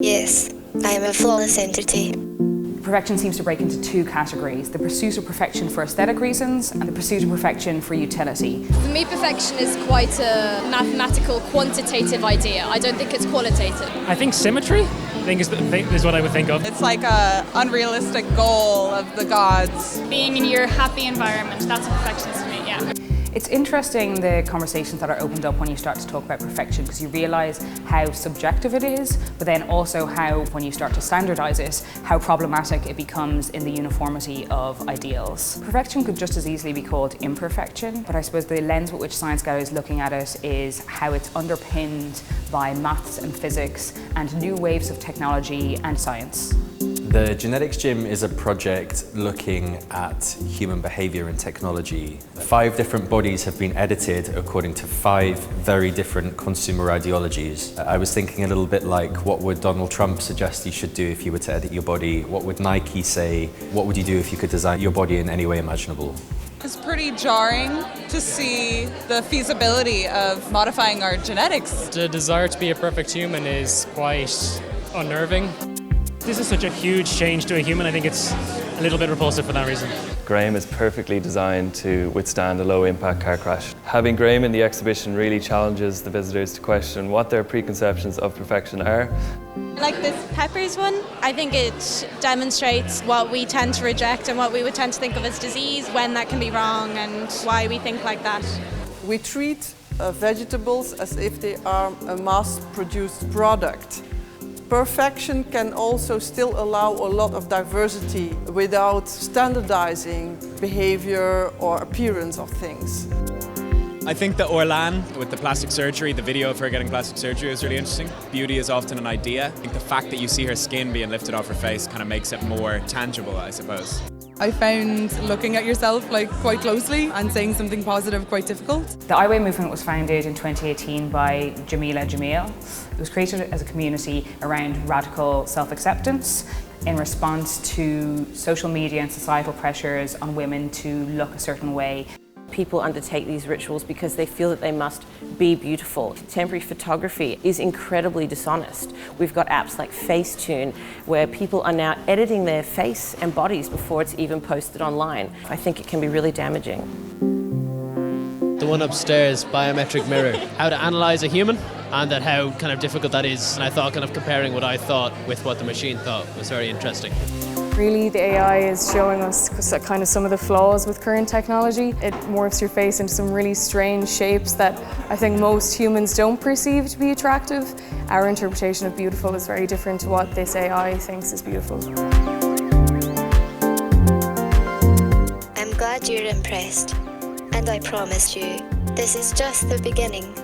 Yes, I am a flawless entity. Perfection seems to break into two categories: the pursuit of perfection for aesthetic reasons and the pursuit of perfection for utility. For me, perfection is quite a mathematical, quantitative idea. I don't think it's qualitative. I think symmetry is what I would think of. It's like a unrealistic goal of the gods. Being in your happy environment, that's a perfectionist to me, yeah. It's interesting the conversations that are opened up when you start to talk about perfection, because you realise how subjective it is, but then also how, when you start to standardise it, how problematic it becomes in the uniformity of ideals. Perfection could just as easily be called imperfection, but I suppose the lens with which Science Gallery is looking at it is how it's underpinned by maths and physics and new waves of technology and science. The Genetics Gym is a project looking at human behaviour and technology. 5 different bodies have been edited according to 5 very different consumer ideologies. I was thinking a little bit like, what would Donald Trump suggest you should do if you were to edit your body? What would Nike say? What would you do if you could design your body in any way imaginable? It's pretty jarring to see the feasibility of modifying our genetics. The desire to be a perfect human is quite unnerving. This is such a huge change to a human. I think it's a little bit repulsive for that reason. Graham is perfectly designed to withstand a low-impact car crash. Having Graham in the exhibition really challenges the visitors to question what their preconceptions of perfection are. Like this peppers one, I think it demonstrates what we tend to reject and what we would tend to think of as disease, when that can be wrong and why we think like that. We treat vegetables as if they are a mass-produced product. Perfection can also still allow a lot of diversity without standardizing behavior or appearance of things. I think that Orlan, with the plastic surgery, the video of her getting plastic surgery was really interesting. Beauty is often an idea. I think the fact that you see her skin being lifted off her face kind of makes it more tangible, I suppose. I found looking at yourself quite closely and saying something positive quite difficult. The I Way movement was founded in 2018 by Jamila Jamil. It was created as a community around radical self-acceptance in response to social media and societal pressures on women to look a certain way. People undertake these rituals because they feel that they must be beautiful. Contemporary photography is incredibly dishonest. We've got apps like Facetune where people are now editing their face and bodies before it's even posted online. I think it can be really damaging. The one upstairs, biometric mirror, how to analyse a human and that how kind of difficult that is. And I thought kind of comparing what I thought with what the machine thought was very interesting. Really, the AI is showing us kind of some of the flaws with current technology. It morphs your face into some really strange shapes that I think most humans don't perceive to be attractive. Our interpretation of beautiful is very different to what this AI thinks is beautiful. I'm glad you're impressed, and I promise you, this is just the beginning.